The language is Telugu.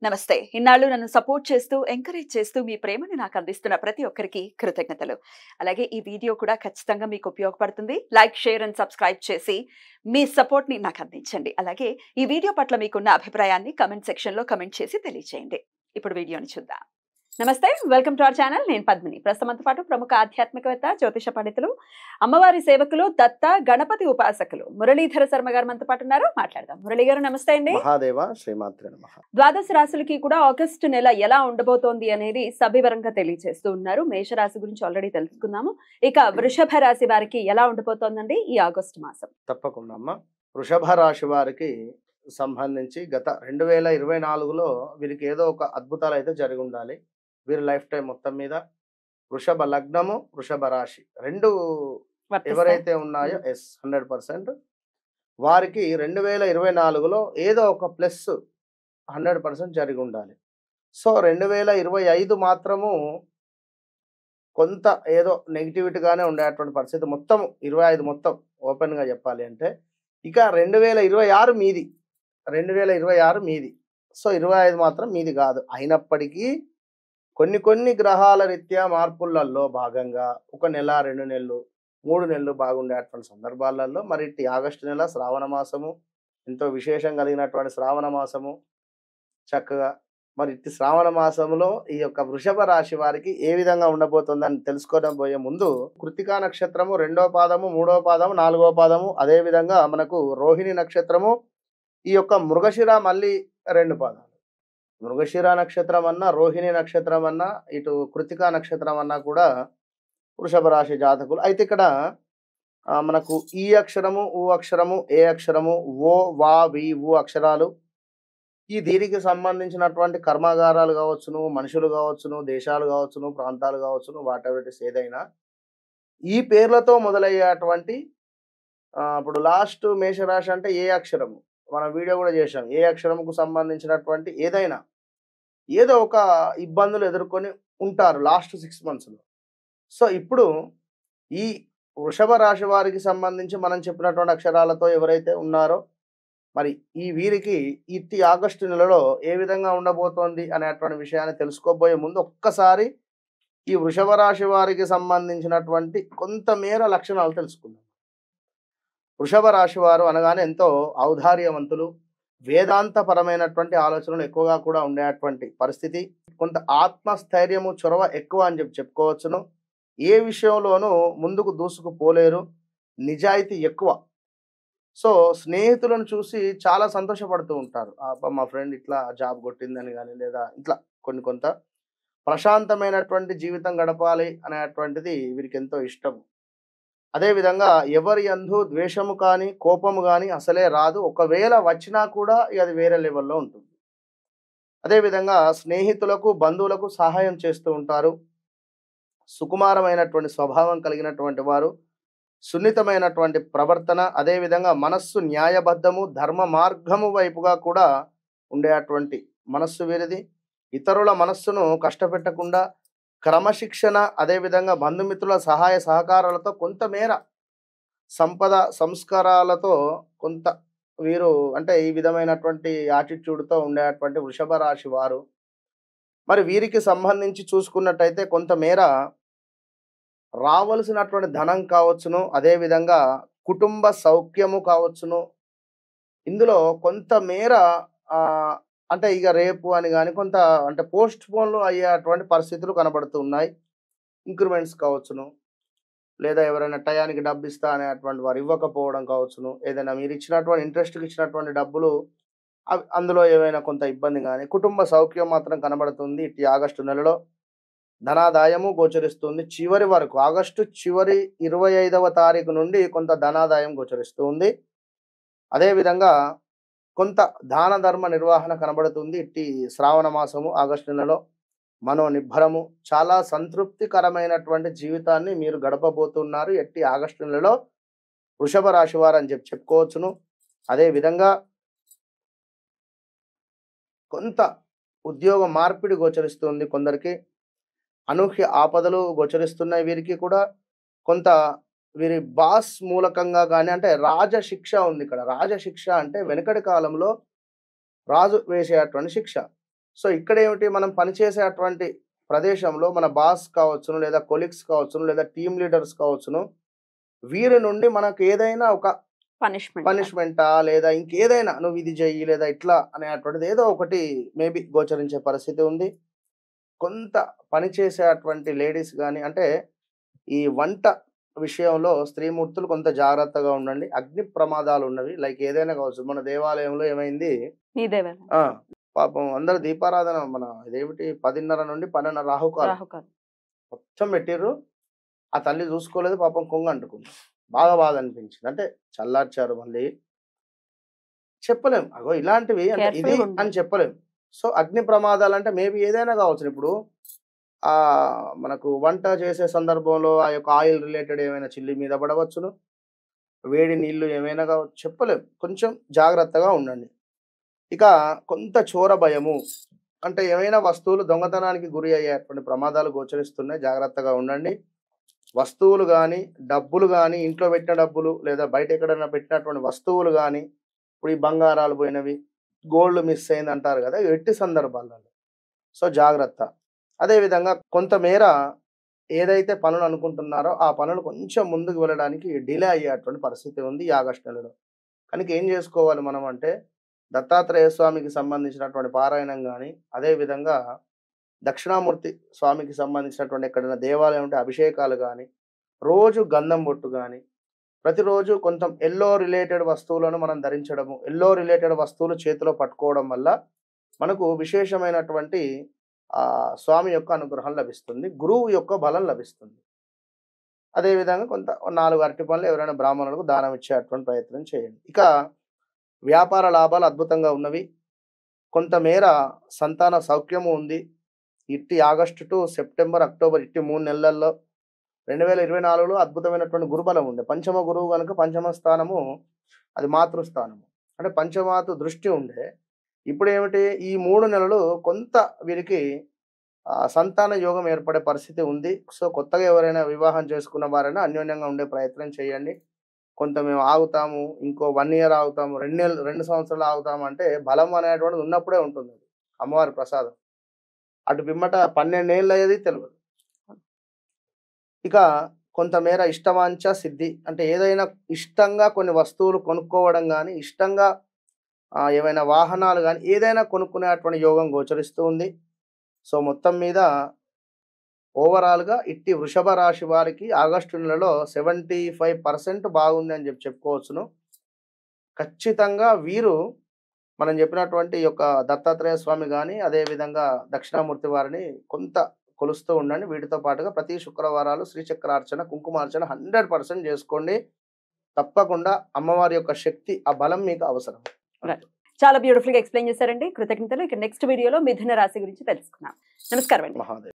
నమస్తే. ఇన్నాళ్ళు నన్ను సపోర్ట్ చేస్తూ, ఎంకరేజ్ చేస్తూ మీ ప్రేమని నాకు అందిస్తున్న ప్రతి ఒక్కరికి కృతజ్ఞతలు. అలాగే ఈ వీడియో కూడా ఖచ్చితంగా మీకు ఉపయోగపడుతుంది. లైక్, షేర్ అండ్ సబ్స్క్రైబ్ చేసి మీ సపోర్ట్‌ని నాకు అందించండి. అలాగే ఈ వీడియో పట్ల మీకున్న అభిప్రాయాన్ని కామెంట్ సెక్షన్‌లో కామెంట్ చేసి తెలియజేయండి. ఇప్పుడు వీడియోని చూద్దాం. నమస్తే. Welcome to our channel. నేను పద్మిని. ప్రస్తుతంతో పాటు ప్రముఖ ఆధ్యాత్మికవేత్త, జ్యోతిష పండితులు, అమ్మవారి సేవకులు, దత్త, గణపతి ఉపాసకులు మురళీధర శర్మ గారు మనతో పాటు ఉన్నారు. మాట్లాడదాం. మురళి గారు నమస్తే అండి. మహాదేవ శ్రీమాత్రే నమః. ద్వాదశ రాశులకి కూడా ఆగస్టు నెల ఎలా ఉండబోతోంది అనేది సవివరంగా తెలియజేస్తూ ఉన్నారు. మేషరాశి గురించి ఆల్రెడీ తెలుసుకున్నాము. ఇక వృషభ రాశి వారికి ఎలా ఉండబోతోందండి ఈ ఆగస్టు మాసం? తప్పకుండా అమ్మ. వృషభ రాశి వారికి సంబంధించి గత 2024లో వీరికి ఏదో ఒక అద్భుతాలు అయితే జరిగి ఉండాలి. వీరి లైఫ్ టైం మొత్తం మీద వృషభ లగ్నము, వృషభ రాశి రెండు ఎవరైతే ఉన్నాయో 100% వారికి 2024లో ఏదో ఒక ప్లస్ 100% జరిగి ఉండాలి. సో 2025 మాత్రము కొంత ఏదో నెగిటివిటీగానే ఉండేటువంటి పరిస్థితి. మొత్తం 25 మొత్తం ఓపెన్గా చెప్పాలి అంటే ఇక 2026 మీది. 2026 మీది. సో 25 మాత్రం మీది కాదు. అయినప్పటికీ కొన్ని గ్రహాల రీత్యా మార్పులలో భాగంగా ఒక నెల, 2 నెలలు, 3 నెలలు బాగుండేటువంటి సందర్భాలలో మరి ఇట్టి ఆగస్టు నెల శ్రావణ మాసము ఎంతో విశేషం కలిగినటువంటి శ్రావణ మాసము చక్కగా మరి ఇట్టి శ్రావణ మాసంలో ఈ యొక్క వృషభ రాశి వారికి ఏ విధంగా ఉండబోతుందని తెలుసుకోవడం పోయే ముందు కృత్తికా నక్షత్రము 2వ పాదము, 3వ పాదము, 4వ పాదము, అదే విధంగా మనకు రోహిణి నక్షత్రము, ఈ యొక్క మృగశిర మళ్ళీ 2 పాదాలు. మృగశిర నక్షత్రం అన్నా, రోహిణి నక్షత్రం అన్నా, ఇటు కృత్తికా నక్షత్రం అన్నా కూడా వృషభ రాశి జాతకులు. అయితే ఇక్కడ మనకు ఈ అక్షరము, ఊ అక్షరము, ఏ అక్షరము, ఓ, వా, వి, ఊ అక్షరాలు ఈ దీనికి సంబంధించినటువంటి కర్మాగారాలు కావచ్చును, మనుషులు కావచ్చును, దేశాలు కావచ్చును, ప్రాంతాలు కావచ్చును, వాటెవరిటీస్ ఏదైనా ఈ పేర్లతో మొదలయ్యేటువంటి ఇప్పుడు లాస్ట్ మేషరాశి అంటే ఏ అక్షరము మనం వీడియో కూడా చేశాం. ఏ అక్షరముకు సంబంధించినటువంటి ఏదైనా ఏదో ఒక ఇబ్బందులు ఎదుర్కొని ఉంటారు లాస్ట్ 6 monthsలో. సో ఇప్పుడు ఈ వృషభ రాశి వారికి సంబంధించి మనం చెప్పినటువంటి అక్షరాలతో ఎవరైతే ఉన్నారో మరి ఈ వీరికి ఇట్టి ఆగస్టు నెలలో ఏ విధంగా ఉండబోతోంది అనేటువంటి విషయాన్ని తెలుసుకోబోయే ముందు ఒక్కసారి ఈ వృషభ రాశి వారికి సంబంధించినటువంటి కొంతమేర లక్షణాలు తెలుసుకుందాం. వృషభ రాశి వారు అనగానే ఎంతో ఔదార్యవంతులు, వేదాంతపరమైనటువంటి ఆలోచనలు ఎక్కువగా కూడా ఉండేటువంటి పరిస్థితి, కొంత ఆత్మస్థైర్యము, చొరవ ఎక్కువ అని చెప్పుకోవచ్చును. ఏ విషయంలోనూ ముందుకు దూసుకుపోలేరు, నిజాయితీ ఎక్కువ. సో స్నేహితులను చూసి చాలా సంతోషపడుతూ ఉంటారు. మా ఫ్రెండ్ ఇట్లా జాబ్ కొట్టిందని కానీ లేదా ఇట్లా కొంత ప్రశాంతమైనటువంటి జీవితం గడపాలి అనేటువంటిది వీరికి ఎంతో ఇష్టం. అదేవిధంగా ఎవరి యందు ద్వేషము కానీ కోపము కానీ అసలే రాదు. ఒకవేళ వచ్చినా కూడా అది వేరే లెవెల్లో ఉంటుంది. అదేవిధంగా స్నేహితులకు, బంధువులకు సహాయం చేస్తూ ఉంటారు. సుకుమారమైనటువంటి స్వభావం కలిగినటువంటి వారు, సున్నితమైనటువంటి ప్రవర్తన, అదేవిధంగా మనస్సు న్యాయబద్ధము, ధర్మ మార్గము వైపుగా కూడా ఉండేటువంటి మనస్సు వీరిది. ఇతరుల మనస్సును కష్టపెట్టకుండా క్రమశిక్షణ, అదేవిధంగా బంధుమిత్రుల సహాయ సహకారాలతో కొంతమేర సంపద సంస్కారాలతో కొంత వీరు అంటే ఈ విధమైనటువంటి యాటిట్యూడ్తో ఉండేటువంటి వృషభ రాశి వారు మరి వీరికి సంబంధించి చూసుకున్నట్టయితే కొంతమేర రావలసినటువంటి ధనం కావచ్చును, అదేవిధంగా కుటుంబ సౌఖ్యము కావచ్చును. ఇందులో కొంతమేర అంటే ఇక రేపు అని కానీ కొంత అంటే పోస్ట్ పోన్లు అయ్యేటువంటి పరిస్థితులు కనబడుతూ ఉన్నాయి. ఇంక్రిమెంట్స్ కావచ్చును, లేదా ఎవరైనా టయానికి డబ్బు ఇస్తా అనేటువంటి వారు ఇవ్వకపోవడం కావచ్చును, ఏదైనా మీరు ఇచ్చినటువంటి ఇంట్రెస్ట్కి ఇచ్చినటువంటి డబ్బులు అందులో ఏమైనా కొంత ఇబ్బంది కానీ, కుటుంబ సౌఖ్యం మాత్రం కనబడుతుంది. ఇట్టి ఆగస్టు నెలలో ధనాదాయము గోచరిస్తుంది. చివరి వరకు ఆగస్టు చివరి 25వ తారీఖు నుండి కొంత ధనాదాయం గోచరిస్తుంది. అదేవిధంగా కొంత దాన ధర్మ నిర్వహణ కనబడుతుంది. ఇట్టి శ్రావణ మాసము ఆగస్టు నెలలో మనోనిబ్బరము, చాలా సంతృప్తికరమైనటువంటి జీవితాన్ని మీరు గడపబోతున్నారు ఎట్టి ఆగస్టు నెలలో వృషభ రాశి వారు అని చెప్పుకోవచ్చును. అదేవిధంగా కొంత ఉద్యోగ మార్పిడి గోచరిస్తుంది. కొందరికి అనూహ్య ఆపదలు గోచరిస్తున్నాయి. వీరికి కూడా కొంత వీరి బాస్ మూలకంగా కానీ అంటే రాజశిక్ష ఉంది ఇక్కడ. రాజశిక్ష అంటే వెనుకటి కాలంలో రాజు వేసేటువంటి శిక్ష. సో ఇక్కడ ఏమిటి, మనం పనిచేసేటువంటి ప్రదేశంలో మన బాస్ కావచ్చును, లేదా కొలీగ్స్ కావచ్చును, లేదా టీమ్ లీడర్స్ కావచ్చును, వీరి నుండి మనకు ఏదైనా ఒక పనిష్మెంటా లేదా ఇంకేదైనా నువ్వు ఇది చెయ్యి లేదా ఇట్లా అనేటువంటిది ఏదో ఒకటి మేబీ గోచరించే పరిస్థితి ఉంది. కొంత పనిచేసేటువంటి లేడీస్ కానీ, అంటే ఈ వంట విషయంలో స్త్రీమూర్తులు కొంత జాగ్రత్తగా ఉండండి. అగ్ని ప్రమాదాలు ఉన్నవి, లైక్ ఏదైనా కావచ్చు. మన దేవాలయంలో ఏమైంది, పాపం అందరు దీపారాధన మన ఇదేమిటి 10:30 నుండి 12:30 రాహుకాలం మొత్తం పెట్టిర్రు. ఆ తల్లి చూసుకోలేదు, పాపం కొంగ అంటుకుంది. బాగా బాధ అనిపించింది. అంటే చల్లార్చారు, మళ్ళీ చెప్పలేం అగో ఇలాంటివి అంటే ఇది అని చెప్పలేం. సో అగ్ని ప్రమాదాలు అంటే మేబీ ఏదైనా కావచ్చు. ఇప్పుడు మనకు వంట చేసే సందర్భంలో ఆ యొక్క ఆయిల్ రిలేటెడ్ ఏమైనా చిల్లి మీద పడవచ్చును, వేడి నీళ్లు ఏమైనా కావచ్చు, చెప్పలేం. కొంచెం జాగ్రత్తగా ఉండండి. ఇక కొంత చోర భయము, అంటే ఏమైనా వస్తువులు దొంగతనానికి గురి అయ్యేటువంటి ప్రమాదాలు గోచరిస్తున్నాయి, జాగ్రత్తగా ఉండండి. వస్తువులు కానీ, డబ్బులు కానీ, ఇంట్లో పెట్టిన డబ్బులు లేదా బయట ఎక్కడైనా పెట్టినటువంటి వస్తువులు కానీ, ఇప్పుడు ఈ బంగారాలు పోయినవి, గోల్డ్ మిస్ అయింది అంటారు కదా, ఎట్టి సందర్భాలలో సో జాగ్రత్త. అదేవిధంగా కొంతమేర ఏదైతే పనులు అనుకుంటున్నారో ఆ పనులు కొంచెం ముందుకు వెళ్ళడానికి డిలే అయ్యేటువంటి పరిస్థితి ఉంది ఈ ఆగస్టు నెలలో. కనుక ఏం చేసుకోవాలి మనం అంటే, దత్తాత్రేయ స్వామికి సంబంధించినటువంటి పారాయణం కానీ, అదేవిధంగా దక్షిణామూర్తి స్వామికి సంబంధించినటువంటి ఎక్కడైనా దేవాలయం ఉంటే అభిషేకాలు కానీ, రోజు గంధం బొట్టు కానీ, ప్రతిరోజు కొంచెం ఎల్లో రిలేటెడ్ వస్తువులను మనం ధరించడము, ఎల్లో రిలేటెడ్ వస్తువులు చేతిలో పట్టుకోవడం వల్ల మనకు విశేషమైనటువంటి స్వామి యొక్క అనుగ్రహం లభిస్తుంది, గురువు యొక్క బలం లభిస్తుంది. అదేవిధంగా కొంత 4 అరటి పనులు ఎవరైనా బ్రాహ్మణులకు దానం ఇచ్చేటువంటి ప్రయత్నం చేయండి. ఇక వ్యాపార లాభాలు అద్భుతంగా ఉన్నవి. కొంతమేర సంతాన సౌఖ్యము ఉంది. ఇట్టి ఆగస్టు టు సెప్టెంబర్, అక్టోబర్ ఇట్టి 3 నెలల్లో 2024లో అద్భుతమైనటువంటి గురుబలం ఉండే. పంచమ గురువు కనుక పంచమ స్థానము అది మాతృస్థానము, అంటే పంచమాతు దృష్టి ఉండే. ఇప్పుడు ఏమిటి, ఈ 3 నెలలు కొంత వీరికి సంతాన యోగం ఏర్పడే పరిస్థితి ఉంది. సో కొత్తగా ఎవరైనా వివాహం చేసుకున్న వారైనా అన్యోన్యంగా ఉండే ప్రయత్నం చేయండి. కొంత మేము ఆగుతాము, ఇంకో 1 ఇయర్ ఆగుతాము, 2 సంవత్సరాలు ఆగుతాము అంటే బలం అనేటువంటిది ఉన్నప్పుడే ఉంటుంది, అమ్మవారి ప్రసాదం. అటు పిమ్మట 12 ఏళ్ళు అయ్యేది తెలియదు. ఇక కొంతమేర ఇష్టవాంఛ సిద్ధి, అంటే ఏదైనా ఇష్టంగా కొన్ని వస్తువులు కొనుక్కోవడం కానీ, ఇష్టంగా ఏవైనా వాహనాలు కానీ ఏదైనా కొనుక్కునేటువంటి యోగం గోచరిస్తూ ఉంది. సో మొత్తం మీద ఓవరాల్గా ఇట్టి వృషభ రాశి వారికి ఆగస్టు నెలలో 75% బాగుంది అని చెప్పుకోవచ్చును. ఖచ్చితంగా వీరు మనం చెప్పినటువంటి యొక్క దత్తాత్రేయ స్వామి కానీ, అదేవిధంగా దక్షిణామూర్తి వారిని కొంత కొలుస్తూ ఉండండి. వీటితో పాటుగా ప్రతి శుక్రవారాలు శ్రీచక్రార్చన, కుంకుమార్చన 100% చేసుకోండి. తప్పకుండా అమ్మవారి యొక్క శక్తి, ఆ బలం మీకు అవసరం. చాలా బ్యూటిఫుల్ గా ఎక్స్ప్లెయిన్ చేశారండి, కృతజ్ఞతలు. ఇక నెక్స్ట్ వీడియోలో మిథున రాశి గురించి తెలుసుకున్నాం. నమస్కారం అండి. మహాదేవ్.